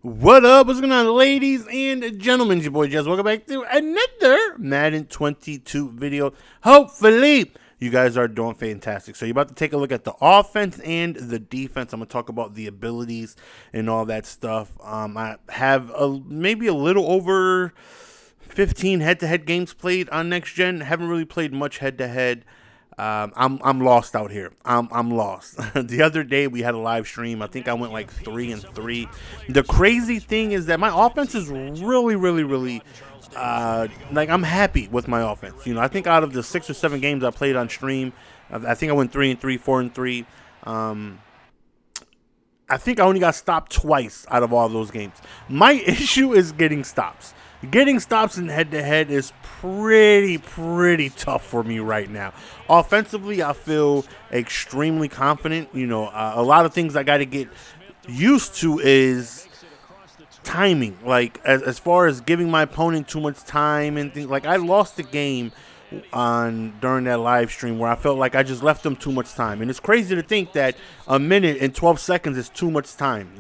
What up? What's going on, ladies and gentlemen? It's your boy Jazz. Welcome back to another Madden 22 video. Hopefully, you guys are doing fantastic. So, you're about to take a look at the offense and the defense. I'm going to talk about the abilities and all that stuff. I have maybe a little over 15 head-to-head games played on next gen. Haven't really played much head-to-head. I'm lost out here. I'm lost. The other day we had a live stream. I think I went like 3-3. The crazy thing is that my offense is really like I'm happy with my offense. I think out of the 6 or 7 games I played on stream, I think I went 3-3, 4-3. I think I only got stopped twice out of all those games. My issue is getting stops. Getting stops in head-to-head is pretty tough for me right now. Offensively, I feel extremely confident. A lot of things I got to get used to is timing. Like, as far as giving my opponent too much time and things. Like, I lost the game during that live stream where I felt like I just left them too much time. And it's crazy to think that a minute and 12 seconds is too much time,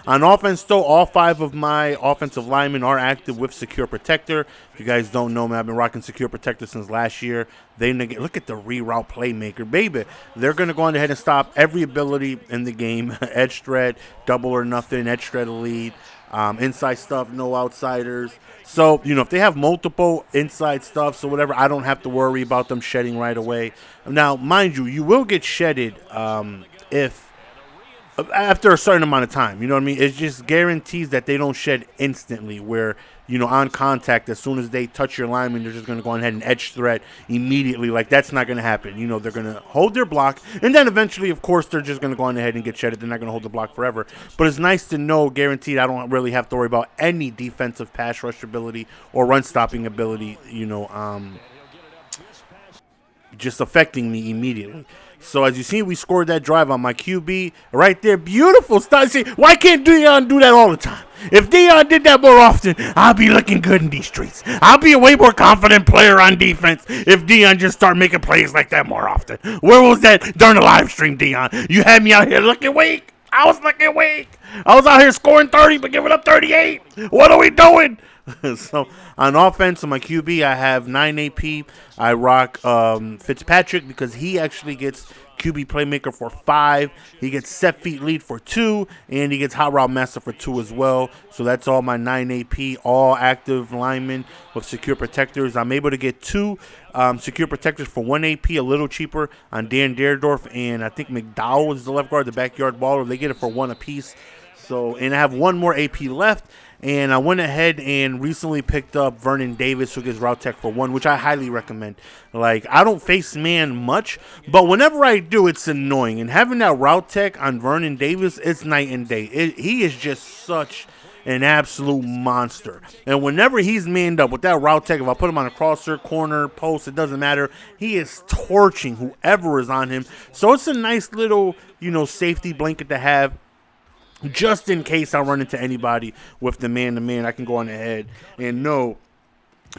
On offense, though, all 5 of my offensive linemen are active with Secure Protector. If you guys don't know, man, I've been rocking Secure Protector since last year. Look at the reroute playmaker, baby. They're going to go on ahead and stop every ability in the game. Edge threat, double or nothing, edge threat elite. Inside stuff, no outsiders. So, if they have multiple inside stuffs or whatever, I don't have to worry about them shedding right away. Now, mind you, you will get shedded if after a certain amount of time. You know what I mean? It just guarantees that they don't shed instantly where, on contact, as soon as they touch your lineman, they're just going to go ahead and edge threat immediately. Like, that's not going to happen. They're going to hold their block, and then eventually, of course, they're just going to go on ahead and get shedded. They're not going to hold the block forever. But it's nice to know, guaranteed, I don't really have to worry about any defensive pass rush ability or run-stopping ability, just affecting me immediately. So as you see, we scored that drive on my QB right there. Beautiful start. See, why can't Deion do that all the time? If Deion did that more often, I'll be looking good in these streets. I'll be a way more confident player on defense if Deion just start making plays like that more often. Where was that during the live stream, Deion? You had me out here looking weak. I was looking weak. I was out here scoring 30 but giving up 38. What are we doing? So on offense, on my QB, I have 9 AP. I rock Fitzpatrick because he actually gets QB playmaker for 5. He gets set feet lead for 2, and he gets hot route master for 2 as well. So that's all my 9 AP, all active linemen with secure protectors. I'm able to get 2 secure protectors for 1 AP, a little cheaper on Dan Deerdorf, and I think McDowell is the left guard, the backyard baller. They get it for 1 apiece. So, and I have 1 more AP left. And I went ahead and recently picked up Vernon Davis, who gets Route Tech for 1, which I highly recommend. Like, I don't face man much, but whenever I do, it's annoying. And having that Route Tech on Vernon Davis, it's night and day. He is just such an absolute monster. And whenever he's manned up with that Route Tech, if I put him on a crosser, corner, post, it doesn't matter. He is torching whoever is on him. So it's a nice little, safety blanket to have. Just in case I run into anybody with the man-to-man, I can go on ahead and know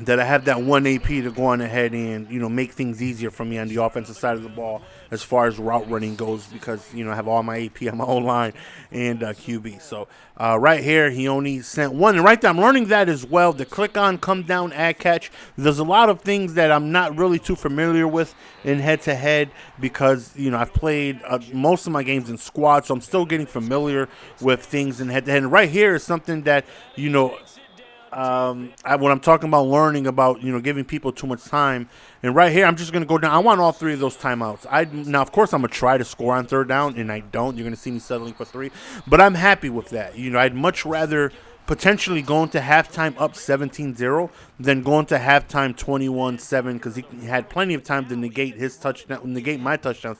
that I have that 1 AP to go on ahead and, make things easier for me on the offensive side of the ball as far as route running goes because, I have all my AP on my own line and QB. So right here, he only sent 1. And right there, I'm learning that as well. The click on, come down, add catch. There's a lot of things that I'm not really too familiar with in head-to-head because, I've played most of my games in squad, so I'm still getting familiar with things in head-to-head. And right here is something that, when I'm talking about learning about, giving people too much time, and right here, I'm just going to go down. I want all 3 of those timeouts. Now, of course, I'm going to try to score on 3rd down, and I don't. You're going to see me settling for 3, but I'm happy with that. I'd much rather potentially go into halftime up 17-0 than going to halftime 21-7 because he had plenty of time to negate my touchdown,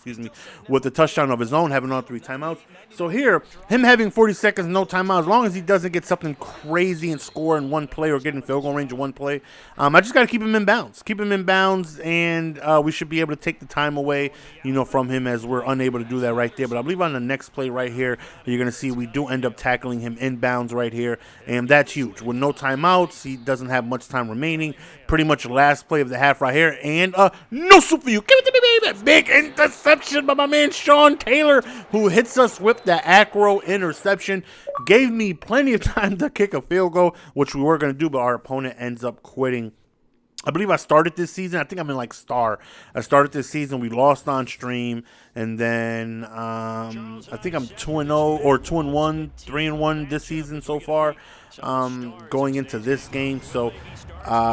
with the touchdown of his own, having all 3 timeouts. So here, him having 40 seconds, no timeout, as long as he doesn't get something crazy and score in 1 play or get in field goal range in 1 play, I just got to keep him in bounds. Keep him in bounds, and we should be able to take the time away, from him as we're unable to do that right there. But I believe on the next play right here, you're going to see we do end up tackling him in bounds right here. and that's huge. With no timeouts, he doesn't have much time remaining. Pretty much the last play of the half right here, and no soup for you. Give it to me, baby. Big interception by my man Sean Taylor, who hits us with the acro interception. Gave me plenty of time to kick a field goal, which we were going to do, but our opponent ends up quitting. I believe I started this season. I think I'm in like star. I started this season. We lost on stream, and then I think I'm 2-0 or 2-1, 3-1 this season so far. Going into this game, so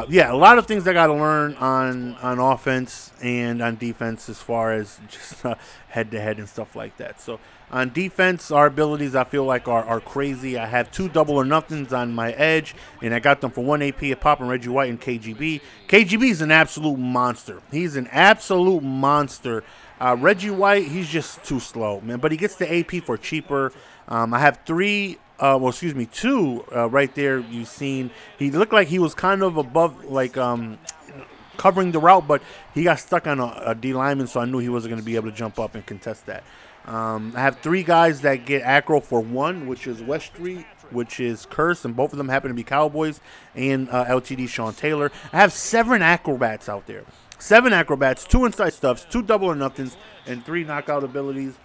yeah, a lot of things I got to learn on offense and on defense as far as just head to head and stuff like that. So on defense, our abilities I feel like are crazy. I have 2 double or nothings on my edge, and I got them for 1 AP at Pop and Reggie White and KGB. KGB is an absolute monster. He's an absolute monster. Reggie White, he's just too slow, man. But he gets the AP for cheaper. I have 2 right there. You've seen he looked like he was kind of above, like covering the route, but he got stuck on a D lineman, so I knew he wasn't going to be able to jump up and contest that. I have 3 guys that get acro for 1, which is West Street, which is Curse, and both of them happen to be Cowboys, and LTD Sean Taylor. I have 7 acrobats out there. 7 acrobats, 2 inside stuffs, 2 double or nothings, and 3 knockout abilities.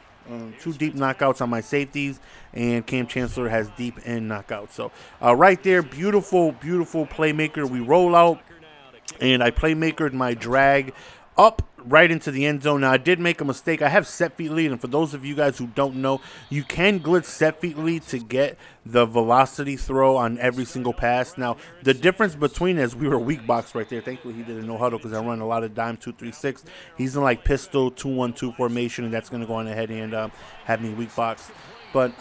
2 deep knockouts on my safeties, and Cam Chancellor has deep end knockouts. So right there, beautiful, beautiful playmaker. We roll out, and I playmakered my drag up right into the end zone. Now, I did make a mistake. I have set feet lead, and for those of you guys who don't know, you can glitch set feet lead to get the velocity throw on every single pass. Now, the difference between as we were weak box right there. Thankfully, he did a no huddle because I run a lot of dime 2-3-6. He's in like pistol 2-1-2 formation, and that's going to go on ahead and have me weak box. But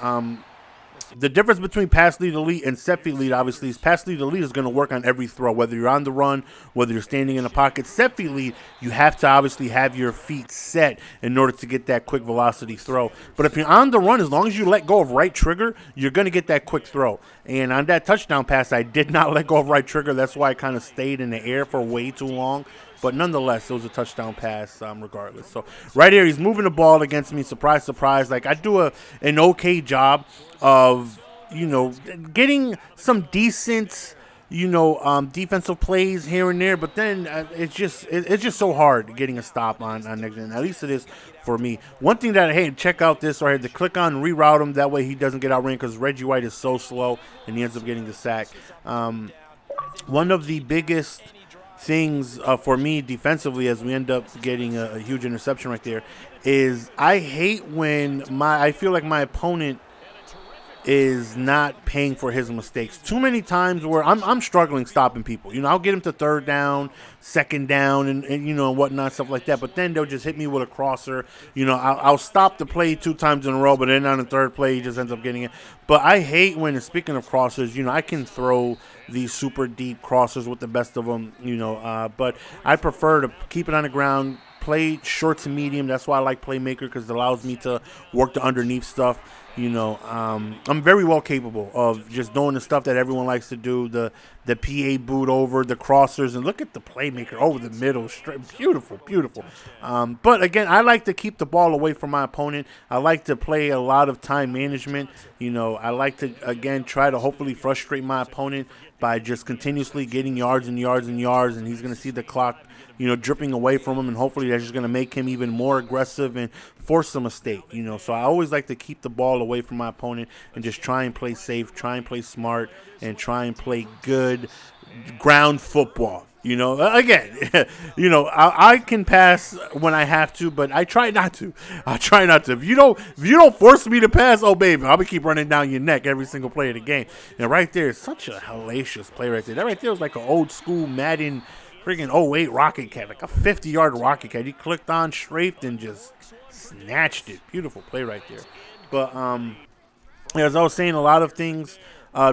the difference between pass lead elite and set feet lead, obviously, is pass lead elite is going to work on every throw, whether you're on the run, whether you're standing in a pocket. Set feet lead, you have to obviously have your feet set in order to get that quick velocity throw. But if you're on the run, as long as you let go of right trigger, you're going to get that quick throw. And on that touchdown pass, I did not let go of right trigger. That's why I kind of stayed in the air for way too long. But nonetheless, it was a touchdown pass regardless. So right here, he's moving the ball against me. Surprise, surprise. Like, I do an okay job of, getting some decent, defensive plays here and there. But then it's just so hard getting a stop on next gen. At least it is for me. One thing that, hey, check out this right here. To click on and reroute him. That way he doesn't get outran because Reggie White is so slow, and he ends up getting the sack. One of the biggest things for me defensively, as we end up getting a huge interception right there, is I hate when I feel like my opponent is not paying for his mistakes. Too many times where I'm struggling stopping people. I'll get him to 3rd down, 2nd down, and whatnot, stuff like that. But then they'll just hit me with a crosser. I'll stop the play 2 times in a row, but then on the 3rd play, he just ends up getting it. But I hate when, speaking of crossers, I can throw these super deep crossers with the best of them, but I prefer to keep it on the ground, play short to medium. That's why I like playmaker, because it allows me to work the underneath stuff. I'm very well capable of just doing the stuff that everyone likes to do, the PA boot over, the crossers, and look at the playmaker over the middle. Straight, beautiful, beautiful. But again, I like to keep the ball away from my opponent. I like to play a lot of time management. I like to, again, try to hopefully frustrate my opponent by just continuously getting yards and yards and yards, and he's going to see the clock dripping away from him, and hopefully that's just going to make him even more aggressive and force a mistake, So I always like to keep the ball away from my opponent and just try and play safe, try and play smart, and try and play good ground football. Again, I can pass when I have to, but I try not to. If you don't force me to pass, oh baby, I'm gonna keep running down your neck every single play of the game. And right there is such a hellacious play right there. That right there was like an old school Madden freaking 08 Rocket Cat, like a 50-yard Rocket Cat. He clicked on, strafed, and just snatched it. Beautiful play right there. But as I was saying, a lot of things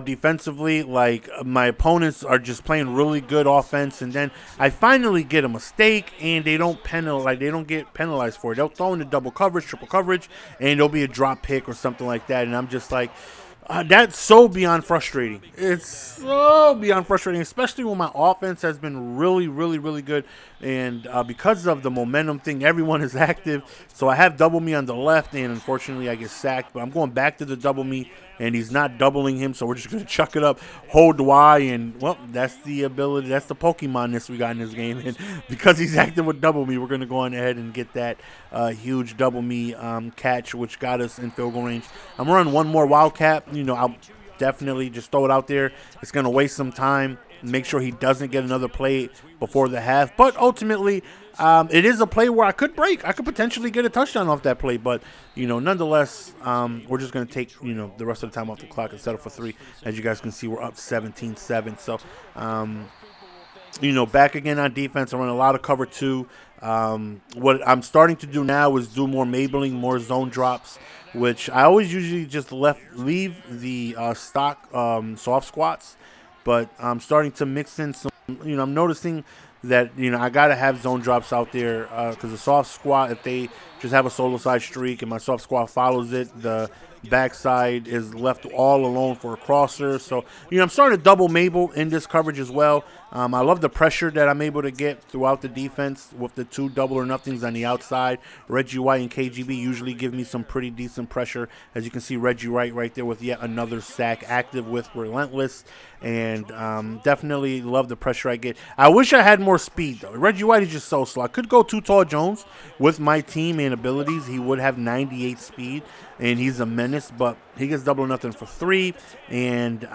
defensively, like my opponents are just playing really good offense, and then I finally get a mistake, and they don't get penalized for it. They'll throw into double coverage, triple coverage, and there'll be a drop pick or something like that, and I'm just like, That's so beyond frustrating. It's so beyond frustrating, especially when my offense has been really, really, really good. And because of the momentum thing, everyone is active. So I have double me on the left, and unfortunately I get sacked. But I'm going back to the double me, and he's not doubling him. So we're just going to chuck it up, hold Y, and, well, that's the ability. That's the Pokemon-ness we got in this game. And because he's active with double me, we're going to go on ahead and get that huge double me catch, which got us in field goal range. I'm running one more Wildcat. I'll definitely just throw it out there. It's going to waste some time. Make sure he doesn't get another play before the half. But ultimately, it is a play where I could break. I could potentially get a touchdown off that play. But, nonetheless, we're just going to take, the rest of the time off the clock and settle for 3. As you guys can see, we're up 17-7. So, back again on defense. I run a lot of cover 2. What I'm starting to do now is do more Maybelline, more zone drops, which I always usually just leave the stock soft squats, but I'm starting to mix in some. I'm noticing that I gotta have zone drops out there because the soft squat, if they just have a solo side streak and my soft squat follows it, the backside is left all alone for a crosser. So I'm starting to double Mabel in this coverage as well. I love the pressure that I'm able to get throughout the defense with the 2 double or nothings on the outside. Reggie White and KGB usually give me some pretty decent pressure. As you can see, Reggie White right there with yet another sack, active with Relentless, and definitely love the pressure I get. I wish I had more speed, though. Reggie White is just so slow. I could go Too Tall Jones with my team and abilities. He would have 98 speed, and he's a menace, but he gets double or nothing for 3, and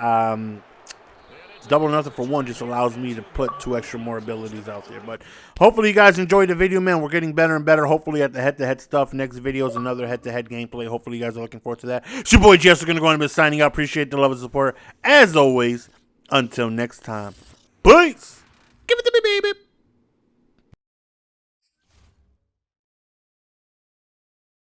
double or nothing for 1 just allows me to put 2 extra more abilities out there. But hopefully you guys enjoyed the video, man. We're getting better and better. Hopefully at the head-to-head stuff. Next video is another head-to-head gameplay. Hopefully you guys are looking forward to that. It's your boy Jess. We're going to go on and be signing out. Appreciate the love and support. As always, until next time. Peace. Give it to me, baby.